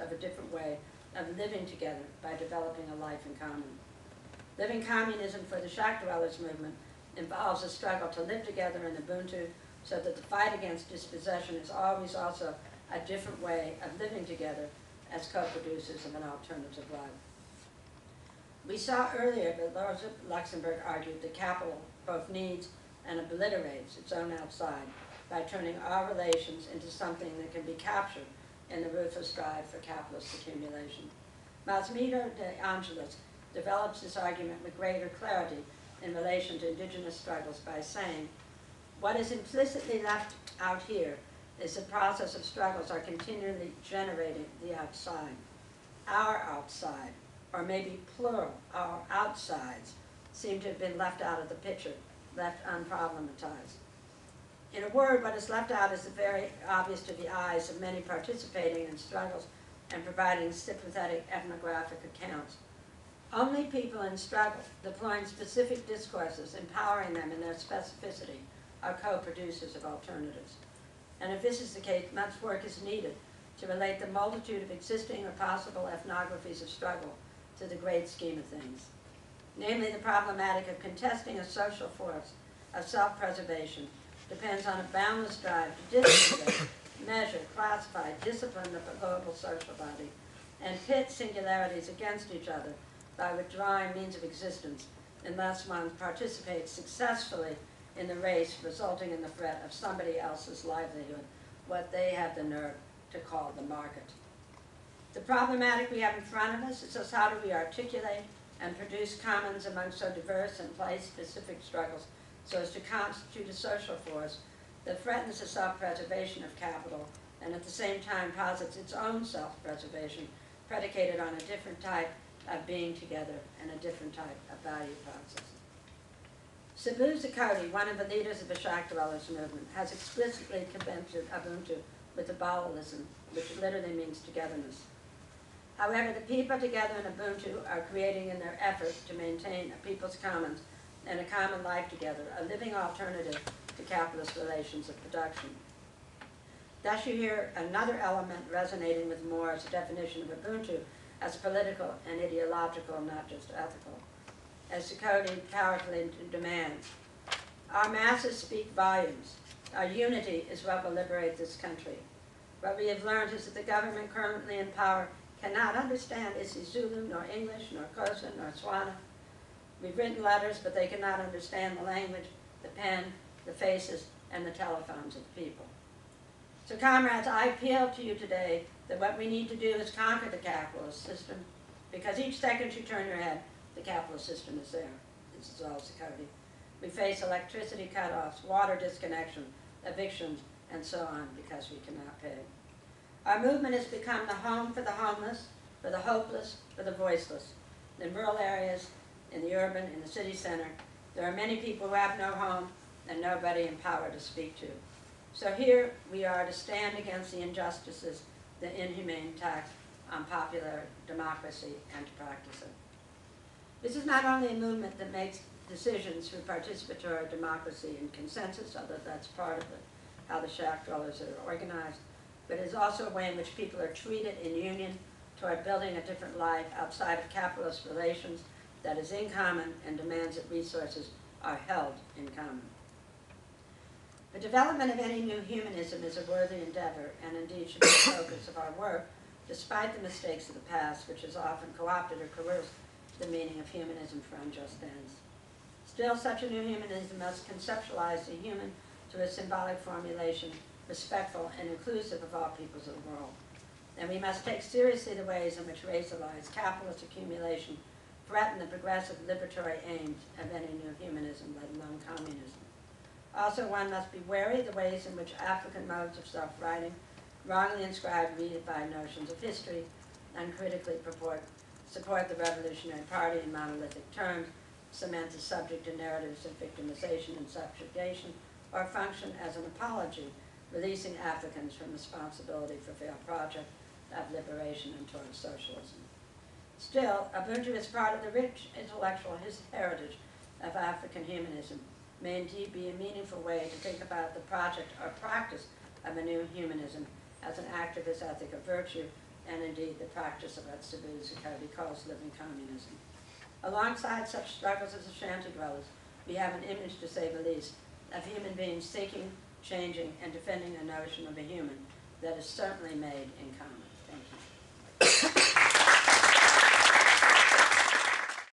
of a different way of living together by developing a life in common. Living communism for the shack dwellers movement involves a struggle to live together in Ubuntu so that the fight against dispossession is always also a different way of living together as co-producers of an alternative life. We saw earlier that Rosa Luxemburg argued that capital both needs and obliterates its own outside by turning our relations into something that can be captured in the ruthless drive for capitalist accumulation. Massimino de Angelis develops this argument with greater clarity in relation to indigenous struggles by saying, what is implicitly left out here is the process of struggles are continually generating the outside. Our outside, or maybe plural, our outsides, seem to have been left out of the picture, left unproblematized. In a word, what is left out is very obvious to the eyes of many participating in struggles and providing sympathetic ethnographic accounts. Only people in struggle, deploying specific discourses, empowering them in their specificity, are co-producers of alternatives. And if this is the case, much work is needed to relate the multitude of existing or possible ethnographies of struggle to the great scheme of things. Namely, the problematic of contesting a social force of self-preservation depends on a boundless drive to disintegrate, measure, classify, discipline the global social body, and pit singularities against each other by withdrawing means of existence unless one participates successfully in the race resulting in the threat of somebody else's livelihood, what they have the nerve to call the market. The problematic we have in front of us is just how do we articulate and produce commons among so diverse and place-specific struggles so as to constitute a social force that threatens the self-preservation of capital and at the same time posits its own self-preservation predicated on a different type of being together and a different type of value process. Sabu Zakoti, one of the leaders of the shack dwellers movement, has explicitly commended Ubuntu with Abolilism, which literally means togetherness. However, the people together in Ubuntu are creating in their effort to maintain a people's commons and a common life together, a living alternative to capitalist relations of production. Thus you hear another element resonating with Moore's definition of Ubuntu as political and ideological, not just ethical. As Zakoti powerfully demands, our masses speak volumes. Our unity is what will liberate this country. What we have learned is that the government currently in power cannot understand isiZulu, nor English, nor Xhosa, nor Tswana. We've written letters, but they cannot understand the language, the pen, the faces, and the telephones of the people. So comrades, I appeal to you today that what we need to do is conquer the capitalist system, because each second you turn your head, the capitalist system is there. This is all Zakoti. We face electricity cutoffs, water disconnection, evictions, and so on, because we cannot pay. Our movement has become the home for the homeless, for the hopeless, for the voiceless. In rural areas, in the urban, in the city center, there are many people who have no home and nobody in power to speak to. So here we are to stand against the injustices, the inhumane tax on popular democracy, and to practice it. This is not only a movement that makes decisions through participatory democracy and consensus, although that's part of it, how the shack dwellers are organized, but it is also a way in which people are treated in union toward building a different life outside of capitalist relations that is in common and demands that resources are held in common. The development of any new humanism is a worthy endeavor and indeed should be the focus of our work, despite the mistakes of the past, which has often co-opted or coerced the meaning of humanism for unjust ends. Still, such a new humanism must conceptualize the human to a symbolic formulation respectful and inclusive of all peoples of the world. And we must take seriously the ways in which racialized capitalist accumulation threaten the progressive liberatory aims of any new humanism, let alone communism. Also, one must be wary of the ways in which African modes of self-writing wrongly inscribe redefined notions of history, uncritically support the Revolutionary Party in monolithic terms, cement the subject to narratives of victimization and subjugation, or function as an apology, releasing Africans from responsibility for failed project of liberation and towards socialism. Still, Ubuntu is part of the rich intellectual heritage of African humanism, may indeed be a meaningful way to think about the project or practice of a new humanism as an activist ethic of virtue and indeed the practice of what Subhuzu calls living communism. Alongside such struggles as the shanty dwellers, we have an image, to say the least, of human beings seeking, changing, and defending a notion of a human that is certainly made in common. Thank you.